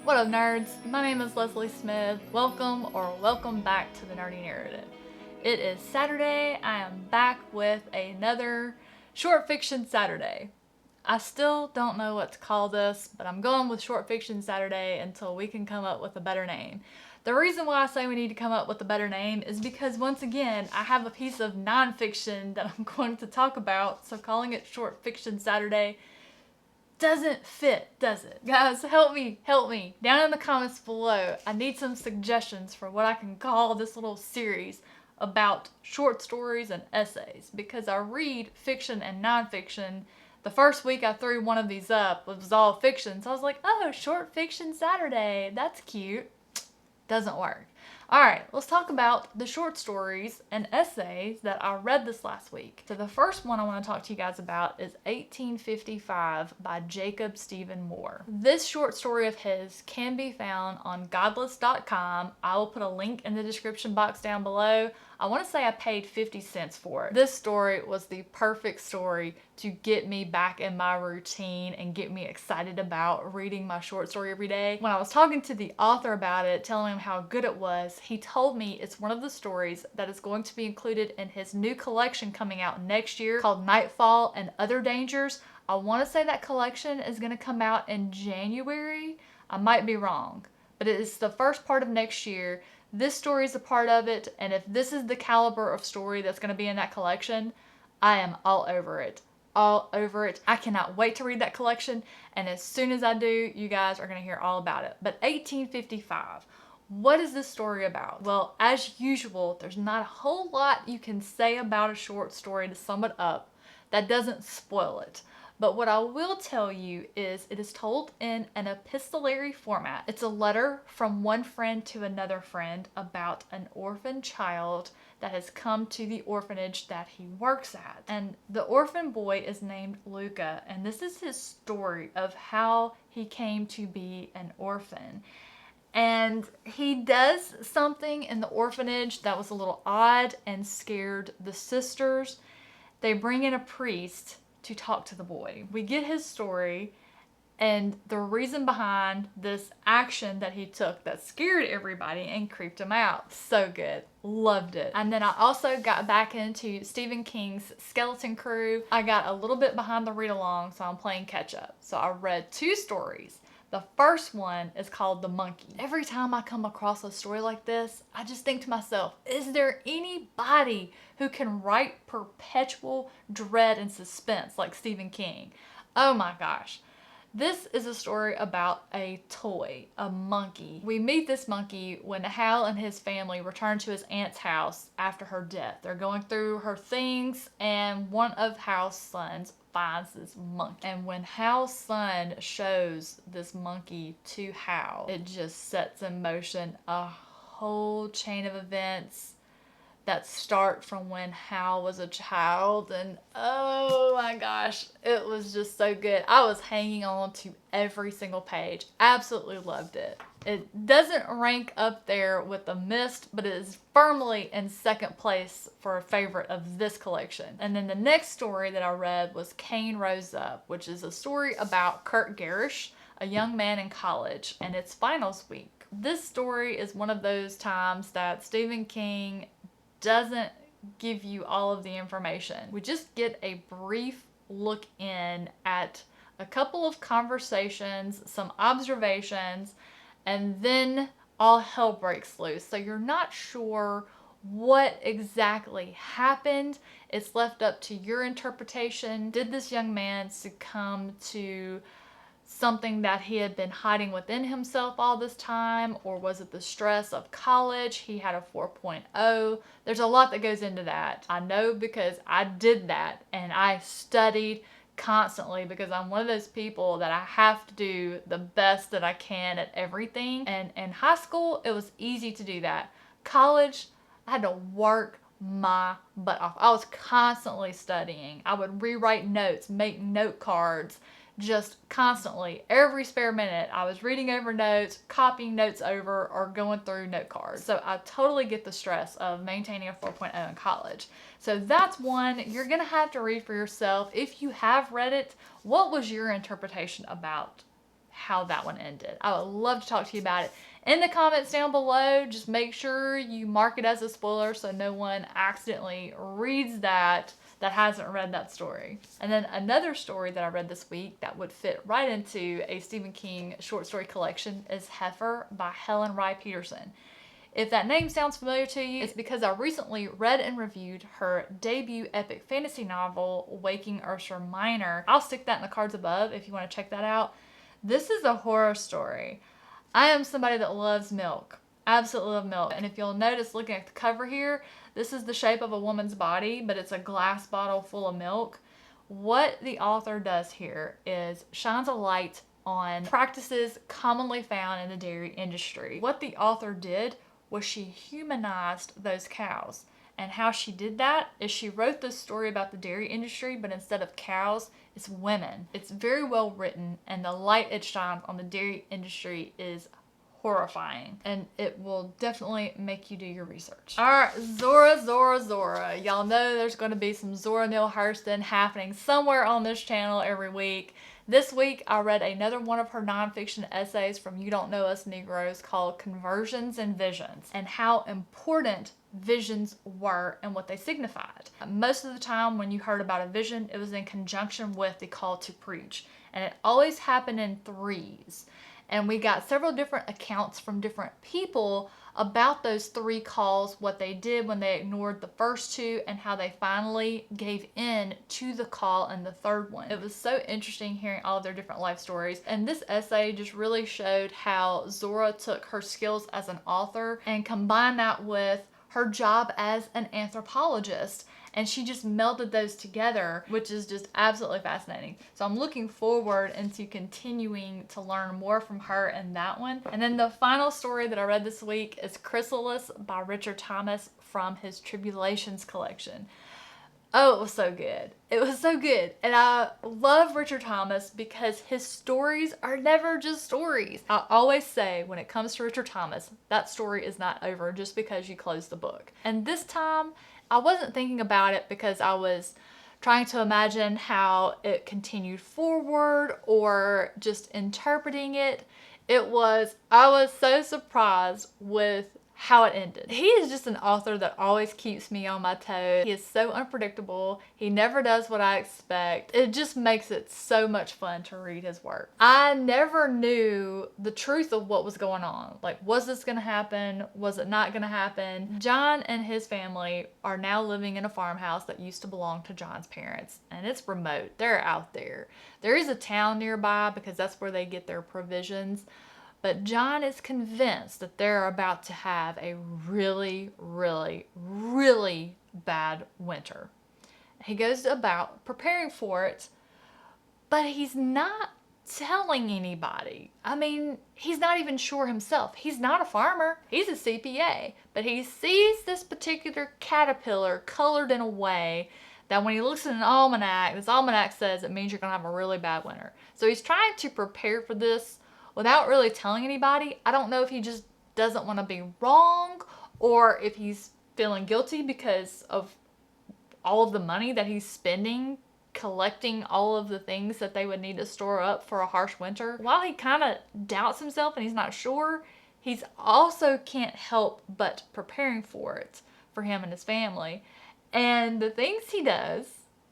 What up, nerds? My name is Leslie Smith. Welcome back to the Nerdy Narrative. It is Saturday. I am back with another Short Fiction Saturday. I still don't know what to call this, but I'm going with Short Fiction Saturday until we can come up with a better name. The reason why I say we need to come up with a better name is because, once again, I have a piece of nonfiction that I'm going to talk about, so calling it Short Fiction Saturday doesn't fit, does it? Guys, help me. Down in the comments below, I need some suggestions for what I can call this little series about short stories and essays, because I read fiction and nonfiction. The first week I threw one of these up, it was all fiction, so I was like, oh, Short Fiction Saturday, that's cute. Doesn't work. Alright, let's talk about the short stories and essays that I read this last week. So the first one I want to talk to you guys about is 1855 by Jacob Stephen Moore. This short story of his can be found on godless.com. I will put a link in the description box down below. I want to say I paid 50 cents for it. This story was the perfect story to get me back in my routine and get me excited about reading my short story every day. When I was talking to the author about it, telling him how good it was, he told me it's one of the stories that is going to be included in his new collection coming out next year called Nightfall and Other Dangers. I want to say that collection is going to come out in January. I might be wrong, but it is the first part of next year. This story is a part of it, and if this is the caliber of story that's going to be in that collection, I am all over it. All over it. I cannot wait to read that collection, and as soon as I do, you guys are going to hear all about it. But 1855, what is this story about? Well, as usual, there's not a whole lot you can say about a short story to sum it up that doesn't spoil it. But what I will tell you is it is told in an epistolary format. It's a letter from one friend to another friend about an orphan child that has come to the orphanage that he works at. And the orphan boy is named Luca, and this is his story of how he came to be an orphan. And he does something in the orphanage that was a little odd and scared the sisters. They bring in a priest to talk to the boy. We get his story and the reason behind this action that he took that scared everybody and creeped him out. So good. Loved it. And then I also got back into Stephen King's Skeleton Crew. I got a little bit behind the read-along, so I'm playing catch up. So I read 2 stories. The first one is called The Monkey. Every time I come across a story like this, I just think to myself, is there anybody who can write perpetual dread and suspense like Stephen King? Oh my gosh. This is a story about a toy, a monkey. We meet this monkey when Hal and his family return to his aunt's house after her death. They're going through her things, and one of Hal's sons finds this monkey. And when Hal's son shows this monkey to Hal, it just sets in motion a whole chain of events that start from when Hal was a child, and oh my gosh, it was just so good. I was hanging on to every single page. Absolutely loved it. It doesn't rank up there with The Mist, but it is firmly in second place for a favorite of this collection. And then the next story that I read was Cain Rose Up, which is a story about Kurt Garish, a young man in college, and it's finals week. This story is one of those times that Stephen King doesn't give you all of the information. We just get a brief look in at a couple of conversations, some observations, and then all hell breaks loose. So you're not sure what exactly happened. It's left up to your interpretation. Did this young man succumb to something that he had been hiding within himself all this time, or was it the stress of college? He had a 4.0. There's a lot that goes into that. I know because I did that, and I studied constantly because I'm one of those people that I have to do the best that I can at everything. And in high school, it was easy to do that. College, I had to work my butt off. I was constantly studying. I would rewrite notes, make note cards, just constantly. Every spare minute, I was reading over notes, copying notes over, or going through note cards. So I totally get the stress of maintaining a 4.0 in college. So that's one you're going to have to read for yourself. If you have read it, what was your interpretation about how that one ended. I would love to talk to you about it in the comments down below. Just make sure you mark it as a spoiler so no one accidentally reads that hasn't read that story. And then another story that I read this week that would fit right into a Stephen King short story collection is Heifer by Helen Peterson. If that name sounds familiar to you, it's because I recently read and reviewed her debut epic fantasy novel, Waking Ursa Minor. I'll stick that in the cards above if you want to check that out. This is a horror story. I am somebody that loves milk. Absolutely love milk. And if you'll notice looking at the cover here, this is the shape of a woman's body, but it's a glass bottle full of milk. What the author does here is shines a light on practices commonly found in the dairy industry. What the author did was she humanized those cows. And how she did that is she wrote this story about the dairy industry, but instead of cows, it's women. It's very well written, and the light it shines on the dairy industry is horrifying, and it will definitely make you do your research. All right, Zora. Y'all know there's going to be some Zora Neale Hurston happening somewhere on this channel every week. This week, I read another one of her nonfiction essays from You Don't Know Us Negroes called Conversions and Visions, and how important visions were and what they signified. Most of the time when you heard about a vision, it was in conjunction with the call to preach, and it always happened in threes. And we got several different accounts from different people about those three calls, what they did when they ignored the first two, and how they finally gave in to the call in the third one. It was so interesting hearing all of their different life stories. And this essay just really showed how Zora took her skills as an author and combined that with her job as an anthropologist. And she just melded those together, which is just absolutely fascinating. So I'm looking forward into continuing to learn more from her in that one. And then the final story that I read this week is Chrysalis by Richard Thomas from his Tribulations collection. Oh, it was so good. It was so good. And I love Richard Thomas because his stories are never just stories. I always say when it comes to Richard Thomas, that story is not over just because you close the book. And this time, I wasn't thinking about it because I was trying to imagine how it continued forward or just interpreting it. I was so surprised with how it ended. He is just an author that always keeps me on my toes. He is so unpredictable. He never does what I expect. It just makes it so much fun to read his work. I never knew the truth of what was going on. Like, was this gonna happen? Was it not gonna happen? John and his family are now living in a farmhouse that used to belong to John's parents, and it's remote. They're out there. There is a town nearby because that's where they get their provisions. But John is convinced that they're about to have a really, really, really bad winter. He goes about preparing for it, but he's not telling anybody. I mean, he's not even sure himself. He's not a farmer. He's a CPA. But he sees this particular caterpillar colored in a way that when he looks at an almanac, this almanac says it means you're going to have a really bad winter. So he's trying to prepare for this without really telling anybody. I don't know if he just doesn't want to be wrong or if he's feeling guilty because of all of the money that he's spending collecting all of the things that they would need to store up for a harsh winter. While he kind of doubts himself and he's not sure, he's also can't help but preparing for it for him and his family. And the things he does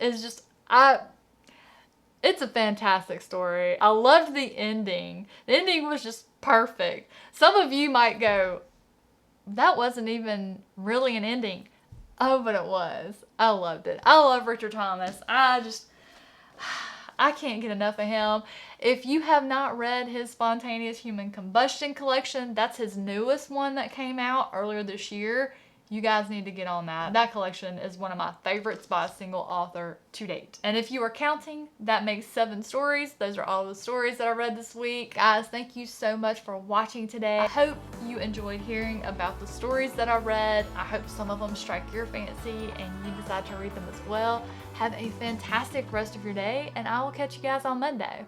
is just, it's a fantastic story. I loved the ending. The ending was just perfect. Some of you might go, that wasn't even really an ending. Oh, but it was. I loved it. I love Richard Thomas. I can't get enough of him. If you have not read his Spontaneous Human Combustion collection, that's his newest one that came out earlier this year. You guys need to get on that. That collection is one of my favorites by a single author to date. And if you are counting, that makes 7 stories. Those are all the stories that I read this week. Guys, thank you so much for watching today. I hope you enjoyed hearing about the stories that I read. I hope some of them strike your fancy and you decide to read them as well. Have a fantastic rest of your day, and I will catch you guys on Monday.